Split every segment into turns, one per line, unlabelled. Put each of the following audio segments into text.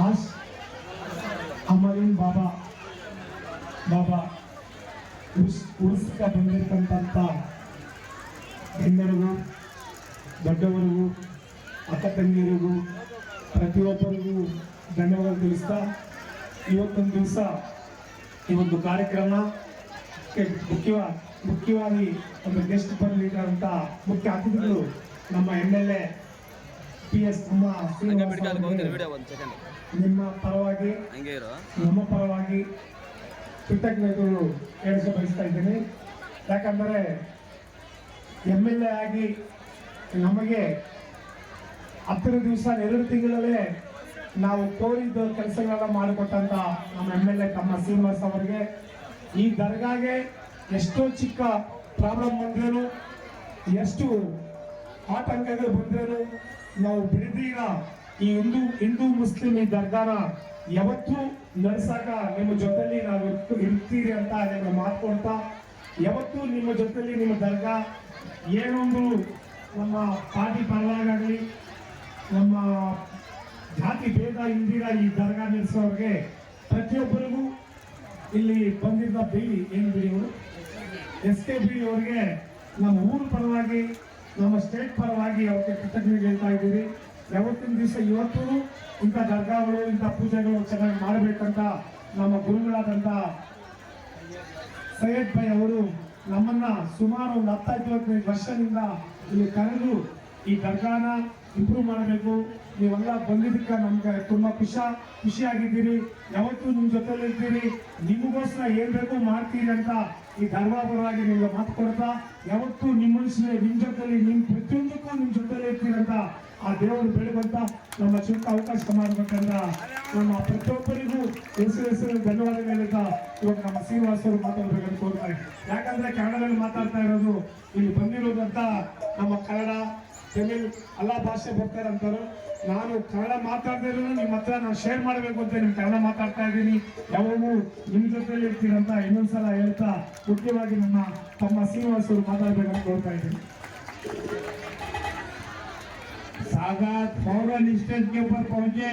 ಆಶ್ ಅಮರಿನ್ ಬಾಬಾ ಉಳಿಸ್ಕ ಬಂದಿರ್ತಕ್ಕಂಥ ಗಣ್ಯರಿಗೂ ದೊಡ್ಡವರಿಗೂ ಅಕ್ಕ ತಂಗಿಯರಿಗೂ ಪ್ರತಿಯೊಬ್ಬರಿಗೂ ಧನ್ಯವಾದ ತಿಳಿಸ್ತಾ ಇವತ್ತೊಂದು ದಿವಸ ಈ ಒಂದು ಕಾರ್ಯಕ್ರಮಕ್ಕೆ ಮುಖ್ಯವಾಗಿ ಒಂದು ಗೆಸ್ಟ್ ಬಂದಿದ್ದಾರೆ ಅಂತ ಮುಖ್ಯ ಅತಿಥಿಗಳು ನಮ್ಮ MLA PS ನಿಮ್ಮ ಪರವಾಗಿ ನಮ್ಮ ಪರವಾಗಿ ಕೃತಜ್ಞತೆಗಳು ಹೇಳಿಸ ಬಯಸ್ತಾ ಇದ್ದೀನಿ. ಯಾಕಂದರೆ MLA ಆಗಿ ನಮಗೆ 10 ದಿವಸ 2 ತಿಂಗಳಲ್ಲೇ ನಾವು ಕೋರಿದ ಕೆಲಸಗಳನ್ನ ಮಾಡಿಕೊಟ್ಟಂತ ನಮ್ಮ MLA ತಮ್ಮ ಶ್ರೀನಿವಾಸ್ ಅವರಿಗೆ ಈ ದರ್ಗಾಗೆ ಎಷ್ಟೋ ಚಿಕ್ಕ ಪ್ರಾಬ್ಲಮ್ ಬಂದ್ರೇನು ಎಷ್ಟು ಆತಂಕಗಳು ಬಂದ್ರೇನು ನಾವು ಬಿಡದೀರ ಈ ಹಿಂದೂ ಮುಸ್ಲಿಂ ಈ ದರ್ಗಾನ ಯಾವತ್ತೂ ನಡೆಸಾಕ ನಿಮ್ಮ ಜೊತೆಲಿ ನಾವು ಇರ್ತೀರಿ ಅಂತ ನಿಮ್ಗೆ ಮಾತ್ಕೊಳ್ತಾ ಯಾವತ್ತೂ ನಿಮ್ಮ ಜೊತೆಲಿ ನಿಮ್ಮ ದರ್ಗಾ ಏನೊಂದು ನಮ್ಮ ಪಾರ್ಟಿ ಪರವಾಗಲಿ ನಮ್ಮ ಜಾತಿ ಭೇದ ಇಂದಿರ ಈ ದರ್ಗಾ ನಡೆಸೋರಿಗೆ ಪ್ರತಿಯೊಬ್ಬರಿಗೂ ಇಲ್ಲಿ ಬಂದಿದ್ದ ಬಿಡಿ ಏನು ಬಿಡಿ ಅವರು SK ಬಿಡಿ ಅವರಿಗೆ ನಮ್ಮ ಊರು ಪರವಾಗಿ ನಮ್ಮ ಸ್ಟೇಟ್ ಪರವಾಗಿ ಅವ್ರಿಗೆ ಕೃತಜ್ಞತೆ ಹೇಳ್ತಾ ಇದ್ದೀವಿ. ಯಾವತ್ತಿನ ದಿವಸ ಇವತ್ತು ಇಂಥ ದರ್ಗಾಗಳು ಇಂಥ ಪೂಜೆಗಳು ಚೆನ್ನಾಗಿ ಮಾಡಬೇಕಂತ ನಮ್ಮ ಗುರುಗಳಾದಂಥ ಸೈಯದ್ ಭಾಯ್ ಅವರು ನಮ್ಮನ್ನ ಸುಮಾರು ಒಂದು 10-15 ವರ್ಷದಿಂದ ಇಲ್ಲಿ ಕರೆದು ಈ ದರ್ಗಾನ ಇಂಪ್ರೂವ್ ಮಾಡಬೇಕು, ನೀವೆಲ್ಲ ಬಂದಿದ್ದಕ್ಕೆ ನಮ್ಗೆ ತುಂಬಾ ಖುಷಿಯಾಗಿದ್ದೀರಿ, ಯಾವತ್ತೂ ನಿಮ್ಮ ಜೊತೆಲಿ ಇರ್ತೀರಿ, ನಿಮಗೋಸ್ಕರ ಏನ್ ಬೇಕು ಮಾಡ್ತೀರಿ ಅಂತ ಈ ದರ್ಗಾ ಪರವಾಗಿ ನಿಮ್ಗೆ ಮಾತು ಕೊಡ್ತಾ ಯಾವತ್ತೂ ನಿಮ್ಮ ಮನುಷ್ಯನೇ ನಿಮ್ಮ ಜೊತೆಲಿ ನಿಮ್ ಪ್ರತಿಯೊಂದಕ್ಕೂ ನಿಮ್ಮ ಜೊತೆಲಿ ಇರ್ತೀರಂತ ಆ ದೇವರು ಬೆಳಗಂತ ನಮ್ಮ ಚಿಕ್ಕ ಅವಕಾಶ ಮಾಡಬೇಕಂತ ನಮ್ಮ ಪ್ರತಿಯೊಬ್ಬರಿಗೂ ಹೆಸರು ಧನ್ಯವಾದಗಳು ಹೇಳ್ತಾ ಇವಾಗ ನಮ್ಮ ಶ್ರೀನಿವಾಸ್ ಅವರು ಮಾತಾಡ್ಬೇಕಂತ ಕೋರ್ತಾರೆ. ಯಾಕಂದ್ರೆ ಕನ್ನಡದಲ್ಲಿ ಮಾತಾಡ್ತಾ ಇರೋದು ಇಲ್ಲಿ ಬಂದಿರೋದಂತ ನಮ್ಮ ಕನ್ನಡ ತಮಿಳ್ ಎಲ್ಲ ಭಾಷೆ ಬರ್ತಾರೆ ಅಂತಾರೆ. ನಾನು ಕನ್ನಡ ಮಾತಾಡದೇ ಇರೋದು ನಿಮ್ಮ ಹತ್ರ ನಾನು ಶೇರ್ ಮಾಡಬೇಕು ಅಂತ ನಿಮ್ ಕನ್ನಡ ಮಾತಾಡ್ತಾ ಇದ್ದೀನಿ, ಯಾವಾಗೂ ನಿಮ್ ಜೊತೆಲಿ ಇರ್ತೀರಂತ ಇನ್ನೊಂದ್ಸಲ ಹೇಳ್ತಾ ಮುಖ್ಯವಾಗಿ ನಮ್ಮ ತಮ್ಮ ಶ್ರೀನಿವಾಸ್ ಅವರು ಮಾತಾಡ್ಬೇಕಂತ ಕೋರ್ತಾ ಇದ್ದೀನಿ.
सादात फौरन स्टेज के ऊपर पहुंचे।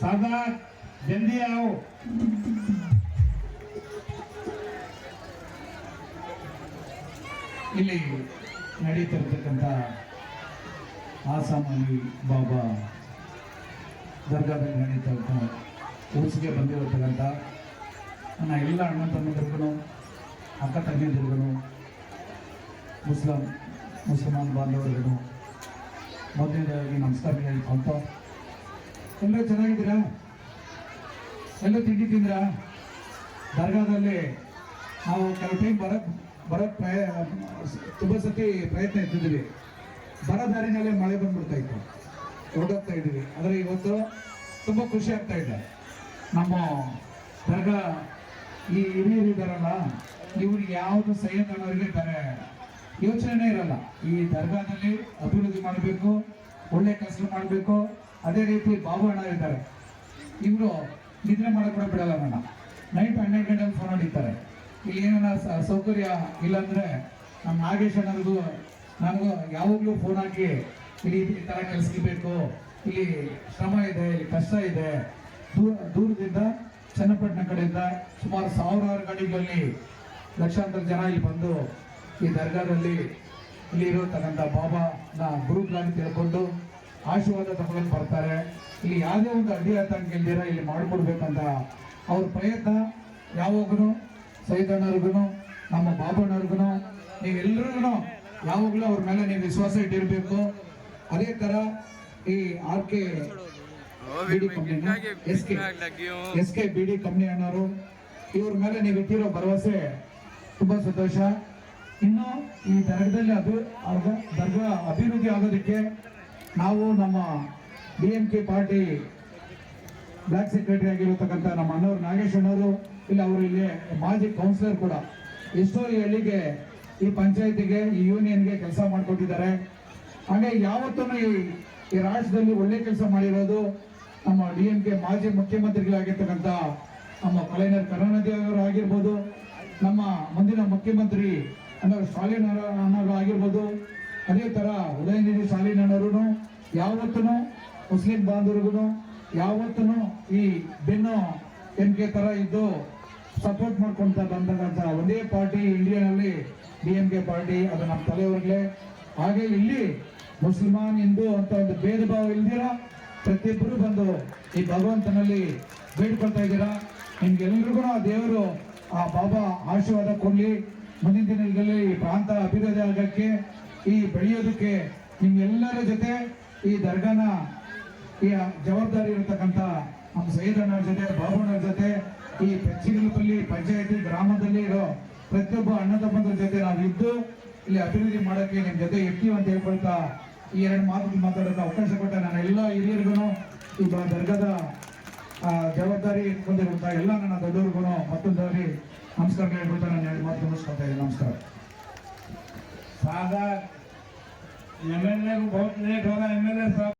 सादात जल्दी आओ। ಇಲ್ಲಿ ನಡೀತಿರ್ತಕ್ಕಂಥ ಆಸಾಮಲ್ಲಿ ಬಾಬಾ ದರ್ಗಾದಲ್ಲಿ ನಡೀತಿರ್ತ ಊಸಿಗೆ ಬಂದಿರತಕ್ಕಂಥ ನನ್ನ ಎಲ್ಲ ಅಣ್ಣ ತಮ್ಮಂದಿರ್ಗೂ ಅಕ್ಕ ತಂಗಿಯಂದಿರ್ಗೂ ಮುಸಲ್ಮಾನ್ ಬಾಂಧವರಿಗೂ ಮೊದಲನೇದಾಗಿ ನಮಸ್ಕಾರ ಹೇಳ್ಕೊಂತ ಎಲ್ಲರೂ ಚೆನ್ನಾಗಿದ್ದೀರಾ? ಎಲ್ಲ ತಿಂಡಿ ತಿಂದ್ರಾ? ದರ್ಗಾದಲ್ಲಿ ನಾವು ಕೆಲವು ಟೈಮ್ ಬರೋಕ್ಕೆ ತುಂಬ ಸತಿ ಪ್ರಯತ್ನ ಇರ್ತಿದ್ವಿ. ಬರೋ ದಾರಿನಲ್ಲೇ ಮಳೆ ಬಂದ್ಬಿಡ್ತಾ ಇತ್ತು, ಓಡೋಗ್ತಾ ಇದ್ವಿ. ಆದರೆ ಇವತ್ತು ತುಂಬ ಖುಷಿ ಆಗ್ತಾ ಇದೆ. ನಮ್ಮ ದರ್ಗಾ ಈ ಹಿರಿಯರು ಇದ್ದಾರಲ್ಲ, ಇವ್ರಿಗೆ ಯಾವುದು ಸೈಯದ್ ಅನ್ನೋರಿಗೆ ಬೇರೆ ಯೋಚನೆ ಇರಲ್ಲ. ಈ ದರ್ಗಾದಲ್ಲಿ ಅಭಿವೃದ್ಧಿ ಮಾಡಬೇಕು, ಒಳ್ಳೆ ಕೆಲಸ ಮಾಡಬೇಕು. ಅದೇ ರೀತಿ ಬಾಬು ಅಣ್ಣ ಇದ್ದಾರೆ, ಇವರು ನಿದ್ರೆ ಮಾಡಕ್ಕೆ ಕೂಡ ಬಿಡಲ್ಲ. ನನ್ನ ನೈಟ್ 12 ಗಂಟೆಗೆ ಫೋನ್ ಹೊಡಿತಾರೆ. ಇಲ್ಲಿ ಏನಾರ ಸೌಕರ್ಯ ಇಲ್ಲಾಂದರೆ ನಮ್ಮ ನಾಗೇಶ್ ಅಣ್ಣರಿಗೂ ನನಗೂ ಯಾವಾಗಲೂ ಫೋನ್ ಹಾಕಿ ಇಲ್ಲಿ ಈ ಥರ ಕೆಲಸಕ್ಕೆ ಬೇಕು, ಇಲ್ಲಿ ಶ್ರಮ ಇದೆ, ಇಲ್ಲಿ ಕಷ್ಟ ಇದೆ. ದೂರದಿಂದ ಚನ್ನಪಟ್ಟಣ ಕಡೆಯಿಂದ ಸುಮಾರು 1000 ಗಾಡಿಗಳಲ್ಲಿ ಲಕ್ಷಾಂತರ ಜನ ಇಲ್ಲಿ ಬಂದು ಈ ದರ್ಗಾದಲ್ಲಿ ಇಲ್ಲಿ ಇರತಕ್ಕಂಥ ಬಾಬಾನ ಗುರುಗಳಾಗಿ ತಿಳ್ಕೊಂಡು ಆಶೀರ್ವಾದ ತಗೊಂಡು ಬರ್ತಾರೆ. ಇಲ್ಲಿ ಯಾವುದೇ ಒಂದು ಅಡ್ಡಿ ಆತಂಕ ಇಲ್ದಿರ ಇಲ್ಲಿ ಮಾಡಿಕೊಡ್ಬೇಕಂತ ಅವ್ರ ಪ್ರಯತ್ನ ಯಾವಾಗೂ ಸೈದಣ್ಣವ್ರಿಗೂ ನಮ್ಮ ಬಾಬಣ್ಣವ್ರಿಗೂ ನೀವೆಲ್ಲರಿಗೂ ಯಾವಾಗಲೂ ಅವ್ರ ಮೇಲೆ ನೀವು ವಿಶ್ವಾಸ ಇಟ್ಟಿರಬೇಕು. ಅದೇ ಥರ ಈ RK ಬಿಡಿ ಕಂಪ್ನಿ SK ಬಿಡಿ ಕಂಪ್ನಿ ಅನ್ನೋರು ಇವ್ರ ಮೇಲೆ ನೀವು ಇಟ್ಟಿರೋ ಭರವಸೆ ತುಂಬ ಸಂತೋಷ. ಇನ್ನು ಈ ದರ್ಗದಲ್ಲಿ ದರ್ಗಾ ಅಭಿವೃದ್ಧಿ ಆಗೋದಕ್ಕೆ ನಾವು ನಮ್ಮ DMK ಪಾರ್ಟಿ ಬ್ಲಾಕ್ ಸೆಕ್ರೆಟರಿ ಆಗಿರತಕ್ಕಂಥ ನಮ್ಮ ಅಣ್ಣವರು ನಾಗೇಶ್ ಅಣ್ಣವರು ಇಲ್ಲಿ ಅವರು ಇಲ್ಲಿ ಮಾಜಿ ಕೌನ್ಸಿಲರ್ ಕೂಡ ಎಷ್ಟೋ ಹಳ್ಳಿಗೆ ಈ ಪಂಚಾಯತಿಗೆ ಈ ಯೂನಿಯನ್ಗೆ ಕೆಲಸ ಮಾಡಿಕೊಟ್ಟಿದ್ದಾರೆ. ಹಾಗೆ ಯಾವತ್ತೂ ಈ ರಾಜ್ಯದಲ್ಲಿ ಒಳ್ಳೆ ಕೆಲಸ ಮಾಡಿರೋದು ನಮ್ಮ DMK ಮಾಜಿ ಮುಖ್ಯಮಂತ್ರಿಗಳಾಗಿರ್ತಕ್ಕಂಥ ನಮ್ಮ ಕಲೈನರ್ ಕರುಣಾನಿಧಿ ಅವರು ಆಗಿರ್ಬೋದು, ನಮ್ಮ ಮುಂದಿನ ಮುಖ್ಯಮಂತ್ರಿ ಅಂದರೆ ಸ್ಟಾಲಿನ್ ಅಣ್ಣವರು ಆಗಿರ್ಬೋದು, ಅದೇ ಥರ ಉದಯನಿಧಿ ಸ್ಟಾಲಿನ್ ಅಣ್ಣವರು ಯಾವತ್ತೂ ಮುಸ್ಲಿಂ ಬಾಂಧವರಿಗೂ ಯಾವತ್ತೂ ಈ ಬೆನ್ನು ಎನ್ಕೆ ತರ ಇದ್ದು ಸಪೋರ್ಟ್ ಮಾಡ್ಕೊಂತ ಬಂದಂತ ಒಂದೇ ಪಾರ್ಟಿ ಇಂಡಿಯಾನಲ್ಲಿ DMK ಪಾರ್ಟಿ, ಅದು ನಮ್ಮ ತಲೆಯವರಿಗೆ. ಹಾಗೆ ಇಲ್ಲಿ ಮುಸಲ್ಮಾನ್ ಹಿಂದೂ ಅಂತ ಒಂದು ಭೇದ ಭಾವ ಇಲ್ದಿರ ಪ್ರತಿಯೊಬ್ಬರು ಬಂದು ಈ ಭಗವಂತನಲ್ಲಿ ಬೇಡ್ಕೊಳ್ತಾ ಇದ್ದೀರಾ. ನಿಮ್ಗೆಲ್ರಿಗೂ ಆ ದೇವರು ಆ ಬಾಬಾ ಆಶೀರ್ವಾದ ಕೊಡ್ಲಿ. ಮುಂದಿನ ದಿನಗಳಲ್ಲಿ ಈ ಪ್ರಾಂತ ಅಭಿವೃದ್ಧಿ ಆಗಕ್ಕೆ, ಈ ಬೆಳೆಯೋದಕ್ಕೆ ನಿಮ್ಗೆಲ್ಲರ ಜೊತೆ ಈ ದರ್ಗಾನ ಈ ಜವಾಬ್ದಾರಿ ಇರತಕ್ಕಂಥ ನಮ್ಮ ಸೈದಣ್ಣವ್ರ ಜೊತೆ, ಬಾಬಣ್ಣವ್ರ ಜೊತೆ, ಈ ಚಿಗಲಪಲ್ಲಿ ಪಂಚಾಯತಿ ಗ್ರಾಮದಲ್ಲಿ ಇರೋ ಪ್ರತಿಯೊಬ್ಬ ಅಣ್ಣ ತಮ್ಮಂದ್ರ ಜೊತೆ ನಾವು ಇದ್ದು ಇಲ್ಲಿ ಅಭಿವೃದ್ಧಿ ಮಾಡೋಕ್ಕೆ ನಿಮ್ಮ ಜೊತೆ ಇರ್ತೀವಿ ಅಂತ ಹೇಳ್ಕೊಳ್ತಾ ಈ ಎರಡು ಮಾತು ಮಾತಾಡೋಕೆ ಅವಕಾಶ ಕೊಟ್ಟ ನಾನು ಎಲ್ಲ ಹಿರಿಯರಿಗೂ ಈ ದರ್ಗಾದ ಜವಾಬ್ದಾರಿ ಇಟ್ಕೊಂಡಿರುವಂಥ ಎಲ್ಲ ನನ್ನ ದೊಡ್ಡವ್ರಿಗೂ ಮತ್ತೊಂದಾಗಿ ನಮಸ್ಕಾರ ಹೇಳ್ಬಿಟ್ಟು ನಾನು ಎರಡು ಮಾತು ಮುಗಿಸ್ಕೊಳ್ತಾ ಇದ್ದೀನಿ. ನಮಸ್ಕಾರ.
सादा MLA को बहुत लेट हो रहा है, MLA साहब